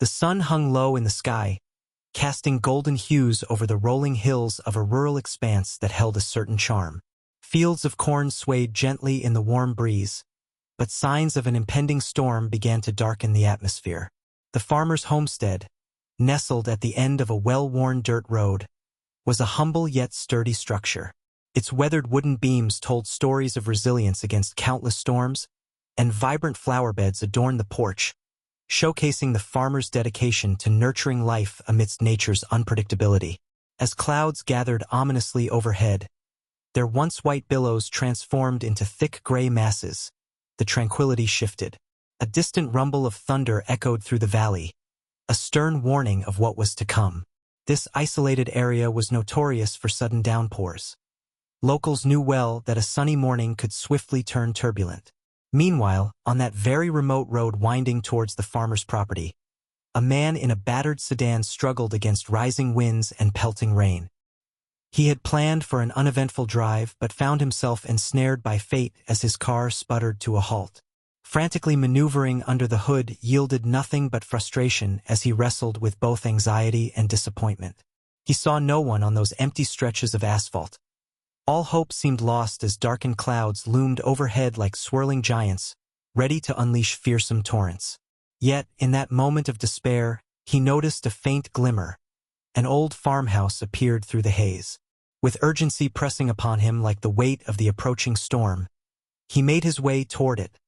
The sun hung low in the sky, casting golden hues over the rolling hills of a rural expanse that held a certain charm. Fields of corn swayed gently in the warm breeze, but signs of an impending storm began to darken the atmosphere. The farmer's homestead, nestled at the end of a well-worn dirt road, was a humble yet sturdy structure. Its weathered wooden beams told stories of resilience against countless storms, and vibrant flower beds adorned the porch, showcasing the farmer's dedication to nurturing life amidst nature's unpredictability. As clouds gathered ominously overhead, their once white billows transformed into thick gray masses. The tranquility shifted. A distant rumble of thunder echoed through the valley, a stern warning of what was to come. This isolated area was notorious for sudden downpours. Locals knew well that a sunny morning could swiftly turn turbulent. Meanwhile, on that very remote road winding towards the farmer's property, a man in a battered sedan struggled against rising winds and pelting rain. He had planned for an uneventful drive but found himself ensnared by fate as his car sputtered to a halt. Frantically maneuvering under the hood yielded nothing but frustration as he wrestled with both anxiety and disappointment. He saw no one on those empty stretches of asphalt. All hope seemed lost as darkened clouds loomed overhead like swirling giants, ready to unleash fearsome torrents. Yet, in that moment of despair, he noticed a faint glimmer. An old farmhouse appeared through the haze. With urgency pressing upon him like the weight of the approaching storm, he made his way toward it,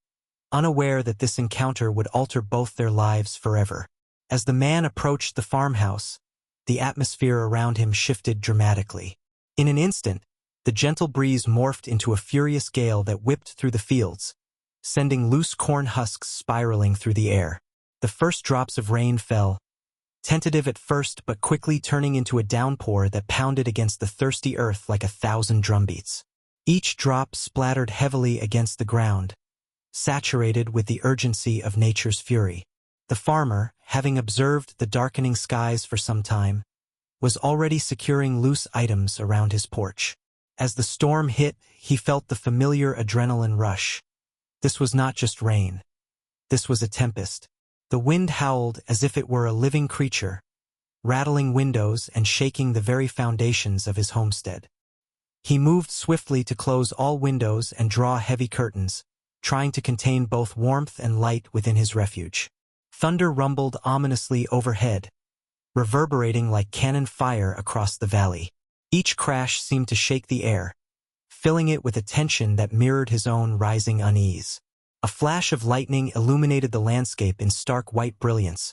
unaware that this encounter would alter both their lives forever. As the man approached the farmhouse, the atmosphere around him shifted dramatically. In an instant, the gentle breeze morphed into a furious gale that whipped through the fields, sending loose corn husks spiraling through the air. The first drops of rain fell, tentative at first but quickly turning into a downpour that pounded against the thirsty earth like 1,000 drumbeats. Each drop splattered heavily against the ground, saturated with the urgency of nature's fury. The farmer, having observed the darkening skies for some time, was already securing loose items around his porch. As the storm hit, he felt the familiar adrenaline rush. This was not just rain. This was a tempest. The wind howled as if it were a living creature, rattling windows and shaking the very foundations of his homestead. He moved swiftly to close all windows and draw heavy curtains, trying to contain both warmth and light within his refuge. Thunder rumbled ominously overhead, reverberating like cannon fire across the valley. Each crash seemed to shake the air, filling it with a tension that mirrored his own rising unease. A flash of lightning illuminated the landscape in stark white brilliance,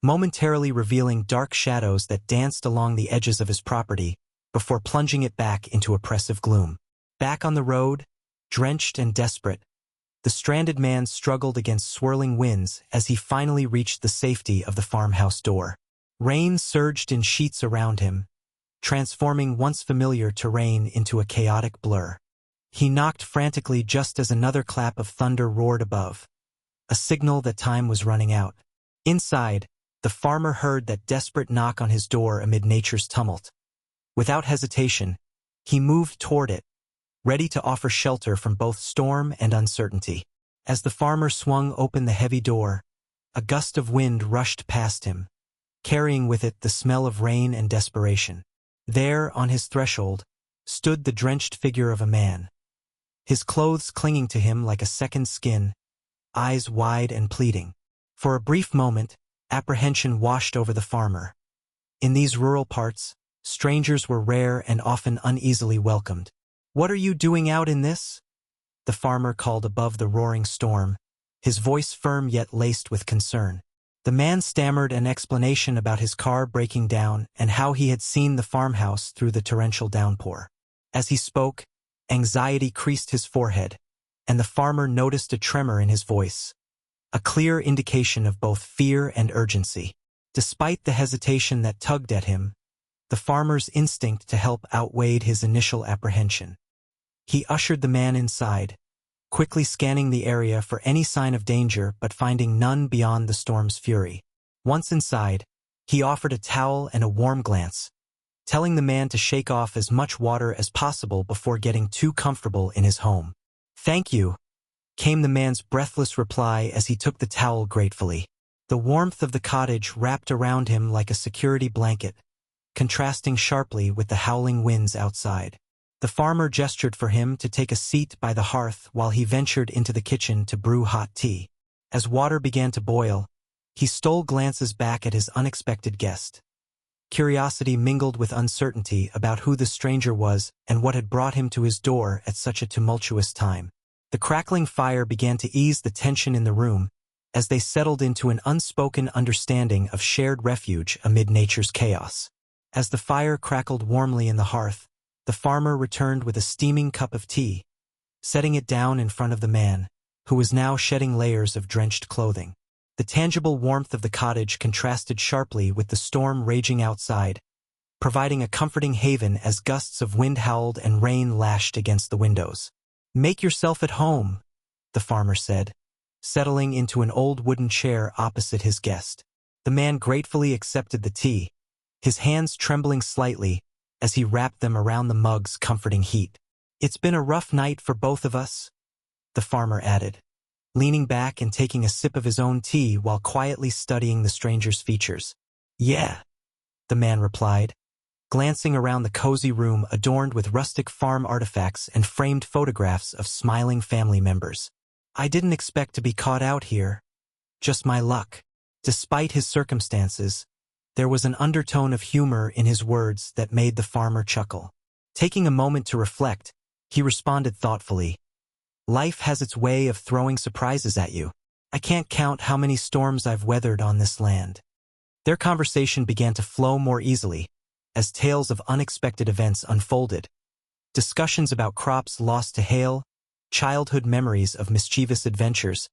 momentarily revealing dark shadows that danced along the edges of his property before plunging it back into oppressive gloom. Back on the road, drenched and desperate, the stranded man struggled against swirling winds as he finally reached the safety of the farmhouse door. Rain surged in sheets around him, transforming once familiar terrain into a chaotic blur. He knocked frantically just as another clap of thunder roared above, a signal that time was running out. Inside, the farmer heard that desperate knock on his door amid nature's tumult. Without hesitation, he moved toward it, ready to offer shelter from both storm and uncertainty. As the farmer swung open the heavy door, a gust of wind rushed past him, carrying with it the smell of rain and desperation. There, on his threshold, stood the drenched figure of a man, his clothes clinging to him like a second skin, eyes wide and pleading. For a brief moment, apprehension washed over the farmer. In these rural parts, strangers were rare and often uneasily welcomed. "What are you doing out in this?" the farmer called above the roaring storm, his voice firm yet laced with concern. The man stammered an explanation about his car breaking down and how he had seen the farmhouse through the torrential downpour. As he spoke, anxiety creased his forehead, and the farmer noticed a tremor in his voice, a clear indication of both fear and urgency. Despite the hesitation that tugged at him, the farmer's instinct to help outweighed his initial apprehension. He ushered the man inside, quickly scanning the area for any sign of danger but finding none beyond the storm's fury. Once inside, he offered a towel and a warm glance, telling the man to shake off as much water as possible before getting too comfortable in his home. "Thank you," came the man's breathless reply as he took the towel gratefully. The warmth of the cottage wrapped around him like a security blanket, contrasting sharply with the howling winds outside. The farmer gestured for him to take a seat by the hearth while he ventured into the kitchen to brew hot tea. As water began to boil, he stole glances back at his unexpected guest. Curiosity mingled with uncertainty about who the stranger was and what had brought him to his door at such a tumultuous time. The crackling fire began to ease the tension in the room as they settled into an unspoken understanding of shared refuge amid nature's chaos. As the fire crackled warmly in the hearth, the farmer returned with a steaming cup of tea, setting it down in front of the man, who was now shedding layers of drenched clothing. The tangible warmth of the cottage contrasted sharply with the storm raging outside, providing a comforting haven as gusts of wind howled and rain lashed against the windows. "Make yourself at home," the farmer said, settling into an old wooden chair opposite his guest. The man gratefully accepted the tea, his hands trembling slightly as he wrapped them around the mug's comforting heat. "It's been a rough night for both of us," the farmer added, leaning back and taking a sip of his own tea while quietly studying the stranger's features. "Yeah," the man replied, glancing around the cozy room adorned with rustic farm artifacts and framed photographs of smiling family members. "I didn't expect to be caught out here. Just my luck." Despite his circumstances, there was an undertone of humor in his words that made the farmer chuckle. Taking a moment to reflect, he responded thoughtfully, "Life has its way of throwing surprises at you. I can't count how many storms I've weathered on this land." Their conversation began to flow more easily as tales of unexpected events unfolded. Discussions about crops lost to hail, childhood memories of mischievous adventures,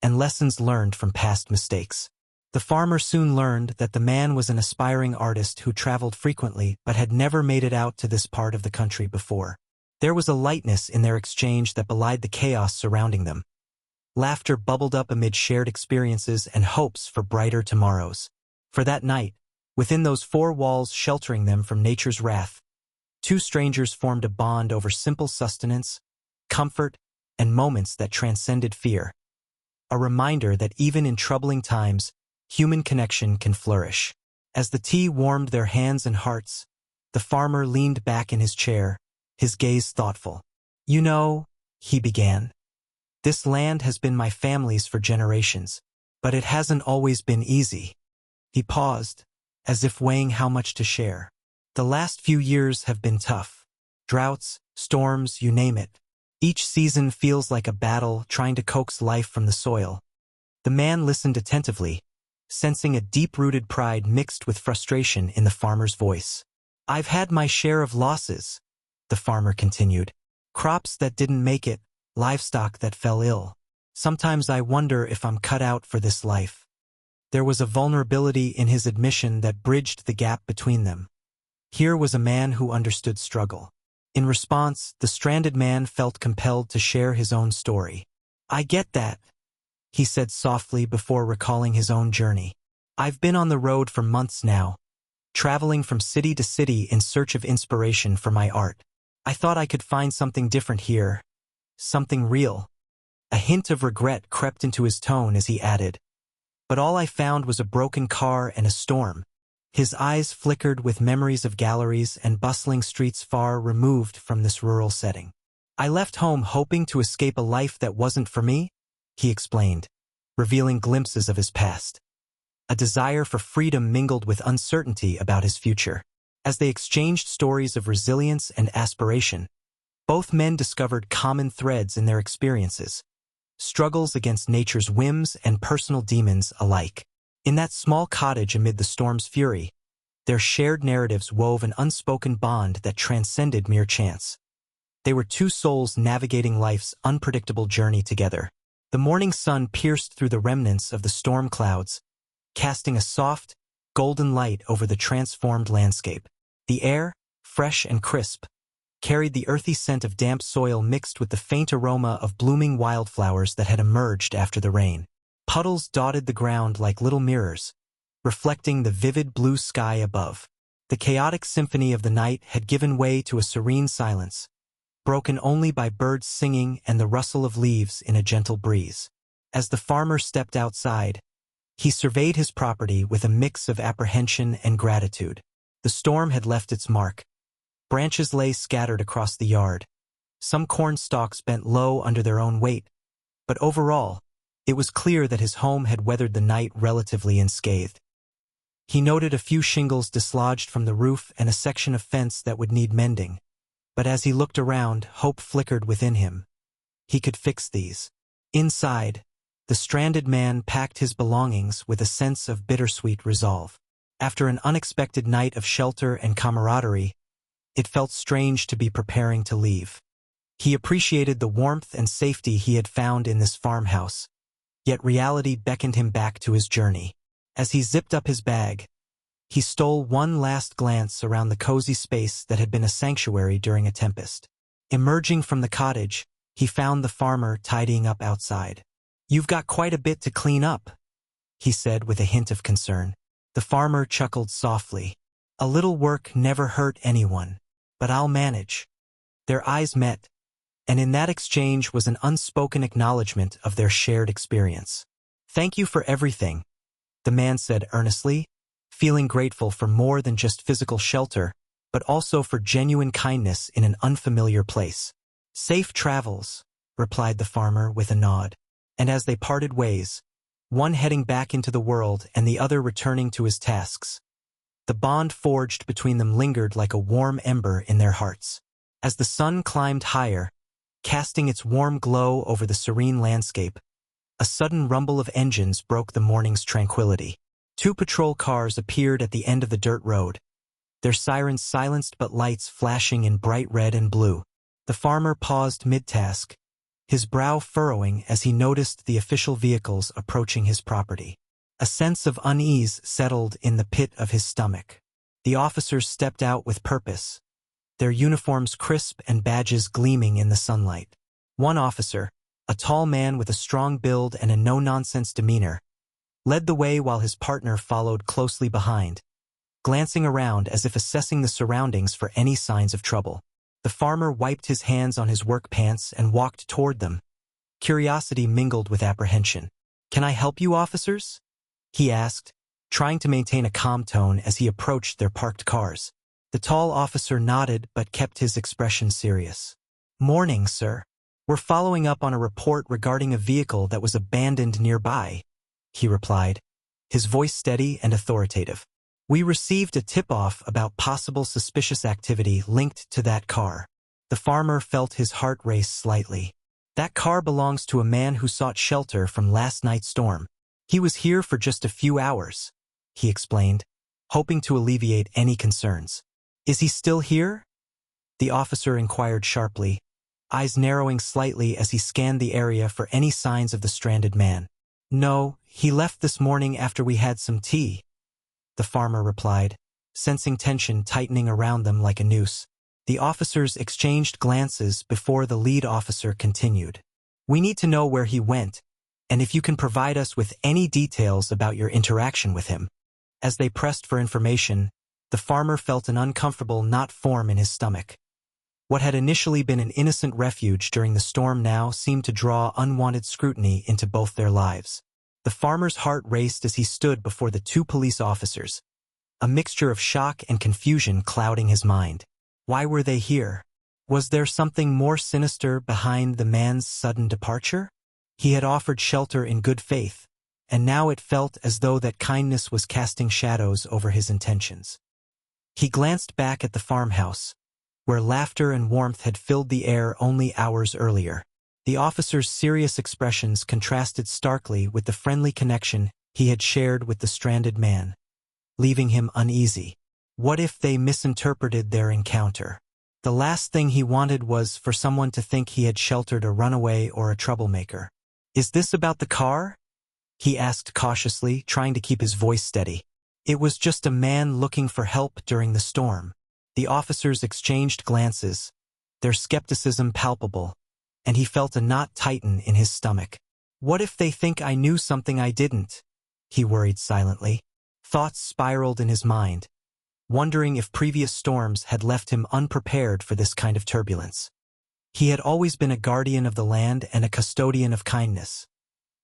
and lessons learned from past mistakes. The farmer soon learned that the man was an aspiring artist who traveled frequently but had never made it out to this part of the country before. There was a lightness in their exchange that belied the chaos surrounding them. Laughter bubbled up amid shared experiences and hopes for brighter tomorrows. For that night, within those four walls sheltering them from nature's wrath, two strangers formed a bond over simple sustenance, comfort, and moments that transcended fear. A reminder that even in troubling times, human connection can flourish. As the tea warmed their hands and hearts, the farmer leaned back in his chair, his gaze thoughtful. "You know," he began, "this land has been my family's for generations, but it hasn't always been easy." He paused, as if weighing how much to share. "The last few years have been tough. Droughts, storms, you name it. Each season feels like a battle trying to coax life from the soil." The man listened attentively, sensing a deep-rooted pride mixed with frustration in the farmer's voice. "I've had my share of losses," the farmer continued. "Crops that didn't make it, livestock that fell ill. Sometimes I wonder if I'm cut out for this life." There was a vulnerability in his admission that bridged the gap between them. Here was a man who understood struggle. In response, the stranded man felt compelled to share his own story. "I get that," he said softly before recalling his own journey. "I've been on the road for months now, traveling from city to city in search of inspiration for my art. I thought I could find something different here, something real." A hint of regret crept into his tone as he added, "But all I found was a broken car and a storm." His eyes flickered with memories of galleries and bustling streets far removed from this rural setting. "I left home hoping to escape a life that wasn't for me," he explained, revealing glimpses of his past. A desire for freedom mingled with uncertainty about his future. As they exchanged stories of resilience and aspiration, both men discovered common threads in their experiences, struggles against nature's whims and personal demons alike. In that small cottage amid the storm's fury, their shared narratives wove an unspoken bond that transcended mere chance. They were two souls navigating life's unpredictable journey together. The morning sun pierced through the remnants of the storm clouds, casting a soft, golden light over the transformed landscape. The air, fresh and crisp, carried the earthy scent of damp soil mixed with the faint aroma of blooming wildflowers that had emerged after the rain. Puddles dotted the ground like little mirrors, reflecting the vivid blue sky above. The chaotic symphony of the night had given way to a serene silence, broken only by birds singing and the rustle of leaves in a gentle breeze. As the farmer stepped outside, He surveyed his property with a mix of apprehension and gratitude. The storm had left its mark. Branches lay scattered across the yard. Some corn stalks bent low under their own weight. But overall, it was clear that his home had weathered the night relatively unscathed. He noted a few shingles dislodged from the roof and a section of fence that would need mending. But as he looked around, hope flickered within him. He could fix these. Inside, the stranded man packed his belongings with a sense of bittersweet resolve. After an unexpected night of shelter and camaraderie, it felt strange to be preparing to leave. He appreciated the warmth and safety he had found in this farmhouse, yet reality beckoned him back to his journey. As he zipped up his bag, he stole one last glance around the cozy space that had been a sanctuary during a tempest. Emerging from the cottage, he found the farmer tidying up outside. "You've got quite a bit to clean up," he said with a hint of concern. The farmer chuckled softly. "A little work never hurt anyone, but I'll manage." Their eyes met, and in that exchange was an unspoken acknowledgement of their shared experience. "Thank you for everything," the man said earnestly, feeling grateful for more than just physical shelter, but also for genuine kindness in an unfamiliar place. "Safe travels," replied the farmer with a nod. And as they parted ways, one heading back into the world and the other returning to his tasks, the bond forged between them lingered like a warm ember in their hearts. As the sun climbed higher, casting its warm glow over the serene landscape, a sudden rumble of engines broke the morning's tranquility. 2 patrol cars appeared at the end of the dirt road, their sirens silenced but lights flashing in bright red and blue. The farmer paused mid-task, his brow furrowing as he noticed the official vehicles approaching his property. A sense of unease settled in the pit of his stomach. The officers stepped out with purpose, their uniforms crisp and badges gleaming in the sunlight. One officer, a tall man with a strong build and a no-nonsense demeanor, led the way while his partner followed closely behind, glancing around as if assessing the surroundings for any signs of trouble. The farmer wiped his hands on his work pants and walked toward them, curiosity mingled with apprehension. "Can I help you, officers?" he asked, trying to maintain a calm tone as he approached their parked cars. The tall officer nodded but kept his expression serious. "Morning, sir. We're following up on a report regarding a vehicle that was abandoned nearby," he replied, his voice steady and authoritative. "We received a tip-off about possible suspicious activity linked to that car." The farmer felt his heart race slightly. "That car belongs to a man who sought shelter from last night's storm. He was here for just a few hours," he explained, hoping to alleviate any concerns. "Is he still here?" the officer inquired sharply, eyes narrowing slightly as he scanned the area for any signs of the stranded man. "No, he left this morning after we had some tea," the farmer replied, sensing tension tightening around them like a noose. The officers exchanged glances before the lead officer continued. "We need to know where he went, and if you can provide us with any details about your interaction with him." As they pressed for information, the farmer felt an uncomfortable knot form in his stomach. What had initially been an innocent refuge during the storm now seemed to draw unwanted scrutiny into both their lives. The farmer's heart raced as he stood before the 2 police officers, a mixture of shock and confusion clouding his mind. Why were they here? Was there something more sinister behind the man's sudden departure? He had offered shelter in good faith, and now it felt as though that kindness was casting shadows over his intentions. He glanced back at the farmhouse, where laughter and warmth had filled the air only hours earlier. The officer's serious expressions contrasted starkly with the friendly connection he had shared with the stranded man, leaving him uneasy. What if they misinterpreted their encounter? The last thing he wanted was for someone to think he had sheltered a runaway or a troublemaker. "Is this about the car?" he asked cautiously, trying to keep his voice steady. "It was just a man looking for help during the storm." The officers exchanged glances, their skepticism palpable, and he felt a knot tighten in his stomach. "What if they think I knew something I didn't?" he worried silently. Thoughts spiraled in his mind, wondering if previous storms had left him unprepared for this kind of turbulence. He had always been a guardian of the land and a custodian of kindness.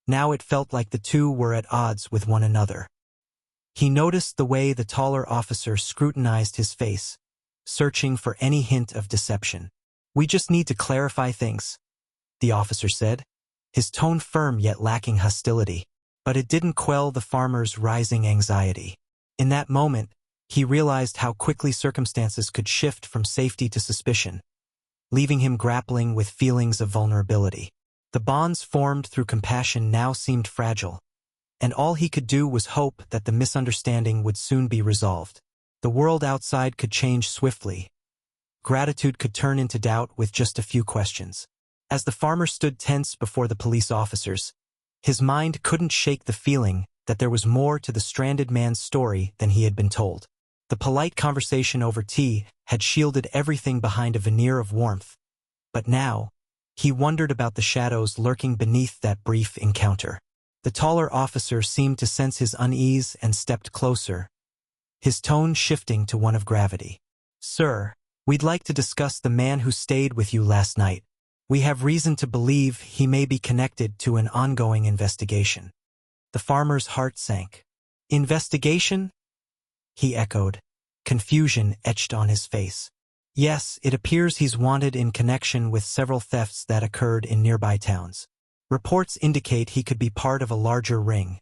Now it felt like the two were at odds with one another. He noticed the way the taller officer scrutinized his face, searching for any hint of deception. "We just need to clarify things," the officer said, his tone firm yet lacking hostility. But it didn't quell the farmer's rising anxiety. In that moment, he realized how quickly circumstances could shift from safety to suspicion, leaving him grappling with feelings of vulnerability. The bonds formed through compassion now seemed fragile, and all he could do was hope that the misunderstanding would soon be resolved. The world outside could change swiftly. Gratitude could turn into doubt with just a few questions. As the farmer stood tense before the police officers, his mind couldn't shake the feeling that there was more to the stranded man's story than he had been told. The polite conversation over tea had shielded everything behind a veneer of warmth, but now, he wondered about the shadows lurking beneath that brief encounter. The taller officer seemed to sense his unease and stepped closer, his tone shifting to one of gravity. "Sir, we'd like to discuss the man who stayed with you last night. We have reason to believe he may be connected to an ongoing investigation." The farmer's heart sank. "Investigation?" he echoed, confusion etched on his face. "Yes, it appears he's wanted in connection with several thefts that occurred in nearby towns. Reports indicate he could be part of a larger ring."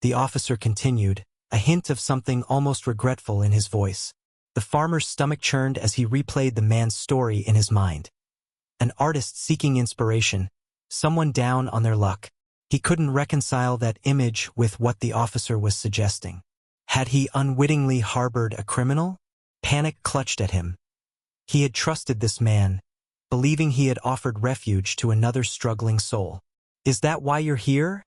The officer continued, a hint of something almost regretful in his voice. The farmer's stomach churned as he replayed the man's story in his mind. An artist seeking inspiration, someone down on their luck. He couldn't reconcile that image with what the officer was suggesting. Had he unwittingly harbored a criminal? Panic clutched at him. He had trusted this man, believing he had offered refuge to another struggling soul. "Is that why you're here?"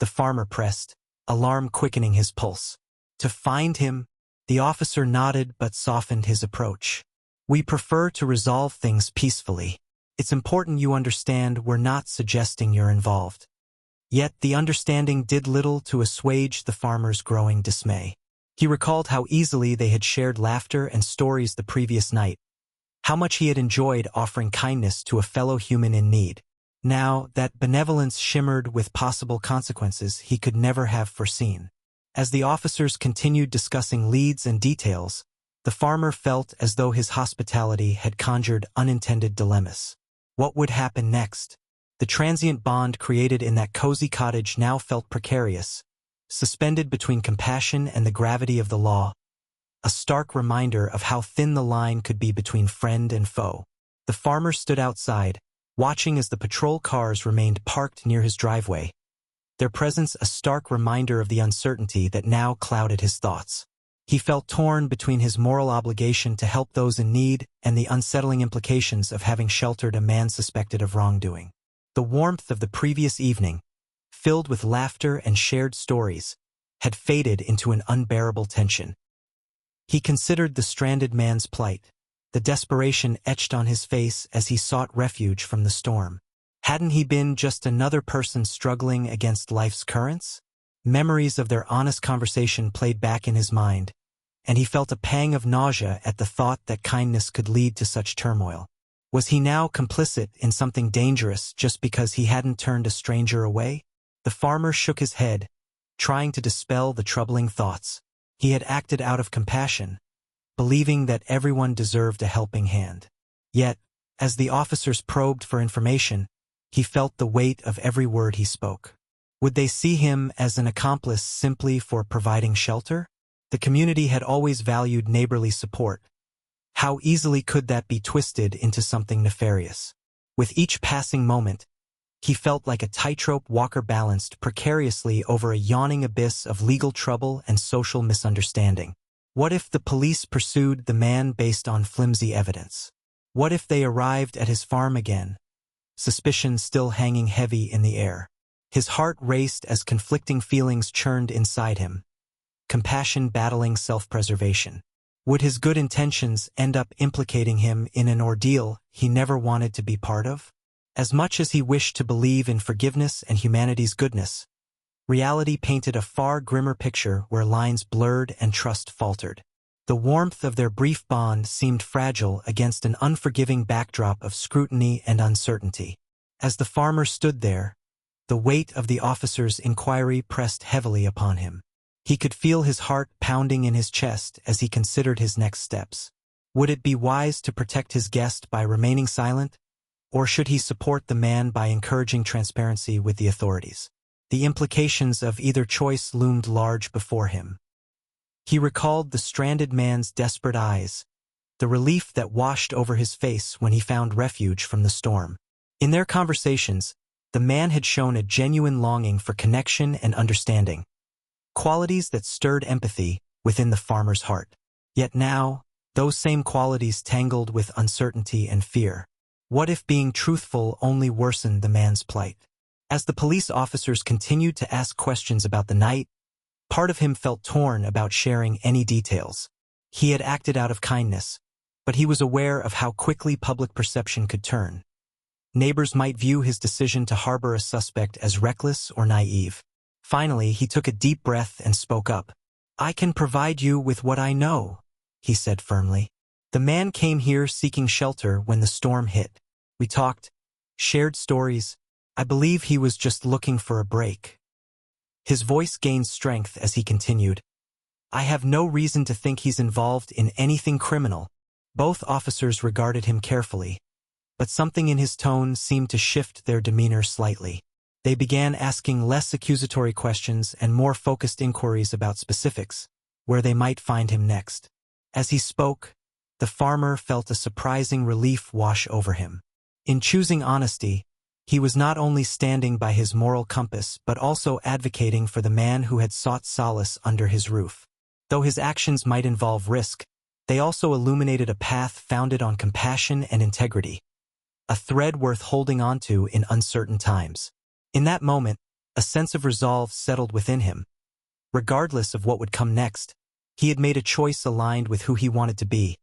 the farmer pressed, alarm quickening his pulse. "To find him?" The officer nodded but softened his approach. "We prefer to resolve things peacefully. It's important you understand we're not suggesting you're involved." Yet the understanding did little to assuage the farmer's growing dismay. He recalled how easily they had shared laughter and stories the previous night, how much he had enjoyed offering kindness to a fellow human in need. Now, that benevolence shimmered with possible consequences he could never have foreseen. As the officers continued discussing leads and details, the farmer felt as though his hospitality had conjured unintended dilemmas. What would happen next? The transient bond created in that cozy cottage now felt precarious, suspended between compassion and the gravity of the law, a stark reminder of how thin the line could be between friend and foe. The farmer stood outside, watching as the patrol cars remained parked near his driveway, their presence a stark reminder of the uncertainty that now clouded his thoughts. He felt torn between his moral obligation to help those in need and the unsettling implications of having sheltered a man suspected of wrongdoing. The warmth of the previous evening, filled with laughter and shared stories, had faded into an unbearable tension. He considered the stranded man's plight, the desperation etched on his face as he sought refuge from the storm. Hadn't he been just another person struggling against life's currents? Memories of their honest conversation played back in his mind, and he felt a pang of nausea at the thought that kindness could lead to such turmoil. Was he now complicit in something dangerous just because he hadn't turned a stranger away? The farmer shook his head, trying to dispel the troubling thoughts. He had acted out of compassion, believing that everyone deserved a helping hand. Yet, as the officers probed for information, he felt the weight of every word he spoke. Would they see him as an accomplice simply for providing shelter? The community had always valued neighborly support. How easily could that be twisted into something nefarious? With each passing moment, he felt like a tightrope walker balanced precariously over a yawning abyss of legal trouble and social misunderstanding. What if the police pursued the man based on flimsy evidence? What if they arrived at his farm again, suspicion still hanging heavy in the air? His heart raced as conflicting feelings churned inside him, compassion battling self-preservation. Would his good intentions end up implicating him in an ordeal he never wanted to be part of? As much as he wished to believe in forgiveness and humanity's goodness, reality painted a far grimmer picture where lines blurred and trust faltered. The warmth of their brief bond seemed fragile against an unforgiving backdrop of scrutiny and uncertainty. As the farmer stood there, The weight of the officer's inquiry pressed heavily upon him. He could feel his heart pounding in his chest as he considered his next steps. Would it be wise to protect his guest by remaining silent, or should he support the man by encouraging transparency with the authorities? The implications of either choice loomed large before him. He recalled the stranded man's desperate eyes, the relief that washed over his face when he found refuge from the storm. In their conversations, the man had shown a genuine longing for connection and understanding, qualities that stirred empathy within the farmer's heart. Yet now, those same qualities tangled with uncertainty and fear. What if being truthful only worsened the man's plight? As the police officers continued to ask questions about the night, part of him felt torn about sharing any details. He had acted out of kindness, but he was aware of how quickly public perception could turn. Neighbors might view his decision to harbor a suspect as reckless or naive. Finally, he took a deep breath and spoke up. "I can provide you with what I know," he said firmly. "The man came here seeking shelter when the storm hit. We talked, shared stories. I believe he was just looking for a break." His voice gained strength as he continued. "I have no reason to think he's involved in anything criminal." Both officers regarded him carefully, but something in his tone seemed to shift their demeanor slightly. They began asking less accusatory questions and more focused inquiries about specifics, where they might find him next. As he spoke, the farmer felt a surprising relief wash over him. In choosing honesty, he was not only standing by his moral compass but also advocating for the man who had sought solace under his roof. Though his actions might involve risk, they also illuminated a path founded on compassion and integrity, a thread worth holding onto in uncertain times. In that moment, a sense of resolve settled within him. Regardless of what would come next, he had made a choice aligned with who he wanted to be,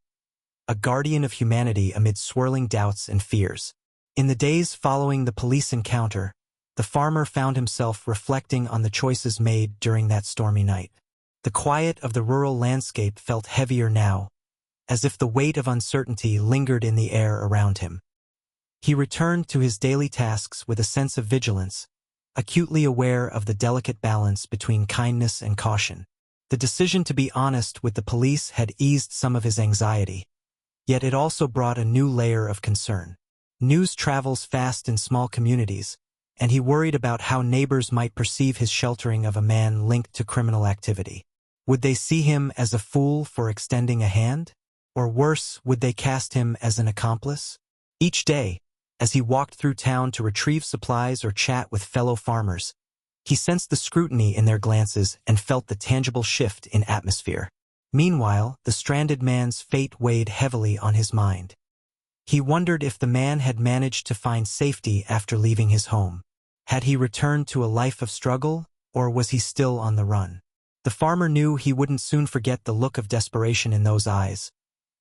a guardian of humanity amid swirling doubts and fears. In the days following the police encounter, the farmer found himself reflecting on the choices made during that stormy night. The quiet of the rural landscape felt heavier now, as if the weight of uncertainty lingered in the air around him. He returned to his daily tasks with a sense of vigilance, acutely aware of the delicate balance between kindness and caution. The decision to be honest with the police had eased some of his anxiety, yet it also brought a new layer of concern. News travels fast in small communities, and he worried about how neighbors might perceive his sheltering of a man linked to criminal activity. Would they see him as a fool for extending a hand? Or worse, would they cast him as an accomplice? Each day, as he walked through town to retrieve supplies or chat with fellow farmers, he sensed the scrutiny in their glances and felt the tangible shift in atmosphere. Meanwhile, the stranded man's fate weighed heavily on his mind. He wondered if the man had managed to find safety after leaving his home. Had he returned to a life of struggle, or was he still on the run? The farmer knew he wouldn't soon forget the look of desperation in those eyes,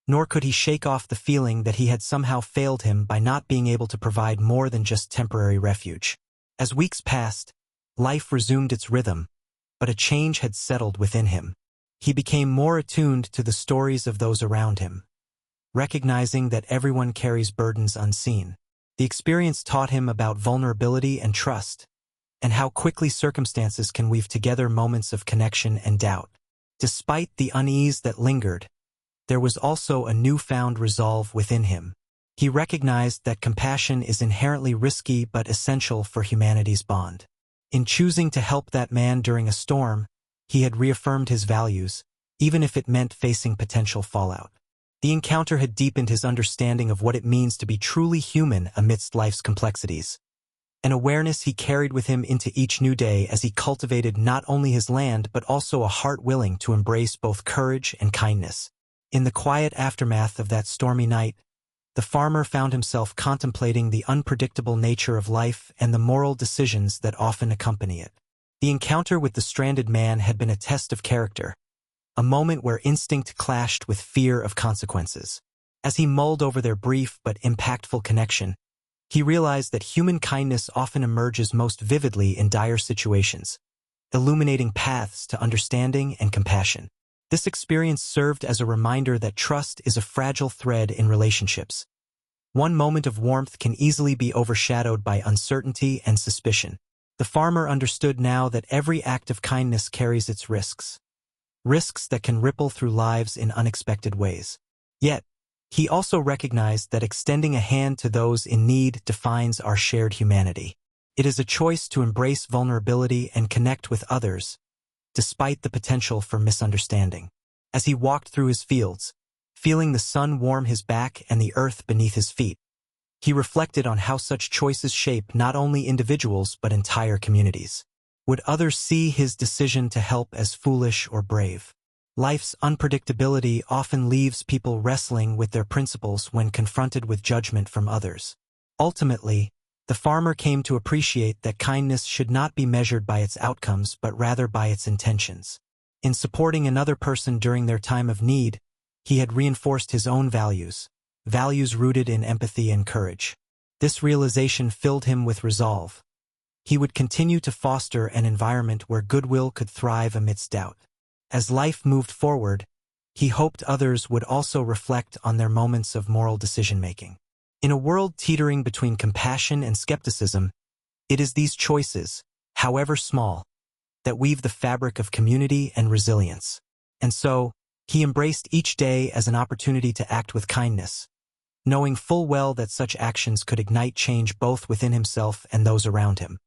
nor could he shake off the feeling that he had somehow failed him by not being able to provide more than just temporary refuge. As weeks passed, life resumed its rhythm, but a change had settled within him. He became more attuned to the stories of those around him, recognizing that everyone carries burdens unseen. The experience taught him about vulnerability and trust, and how quickly circumstances can weave together moments of connection and doubt. Despite the unease that lingered, there was also a newfound resolve within him. He recognized that compassion is inherently risky but essential for humanity's bond. In choosing to help that man during a storm, he had reaffirmed his values, even if it meant facing potential fallout. The encounter had deepened his understanding of what it means to be truly human amidst life's complexities, an awareness he carried with him into each new day as he cultivated not only his land but also a heart willing to embrace both courage and kindness. In the quiet aftermath of that stormy night, the farmer found himself contemplating the unpredictable nature of life and the moral decisions that often accompany it. The encounter with the stranded man had been a test of character, a moment where instinct clashed with fear of consequences. As he mulled over their brief but impactful connection, he realized that human kindness often emerges most vividly in dire situations, illuminating paths to understanding and compassion. This experience served as a reminder that trust is a fragile thread in relationships. One moment of warmth can easily be overshadowed by uncertainty and suspicion. The farmer understood now that every act of kindness carries its risks. Risks that can ripple through lives in unexpected ways. Yet, he also recognized that extending a hand to those in need defines our shared humanity. It is a choice to embrace vulnerability and connect with others, despite the potential for misunderstanding. As he walked through his fields, feeling the sun warm his back and the earth beneath his feet, he reflected on how such choices shape not only individuals but entire communities. Would others see his decision to help as foolish or brave? Life's unpredictability often leaves people wrestling with their principles when confronted with judgment from others. Ultimately, the farmer came to appreciate that kindness should not be measured by its outcomes but rather by its intentions. In supporting another person during their time of need, he had reinforced his own values rooted in empathy and courage. This realization filled him with resolve. He would continue to foster an environment where goodwill could thrive amidst doubt. As life moved forward, he hoped others would also reflect on their moments of moral decision-making. In a world teetering between compassion and skepticism, it is these choices, however small, that weave the fabric of community and resilience. And so, he embraced each day as an opportunity to act with kindness, knowing full well that such actions could ignite change both within himself and those around him.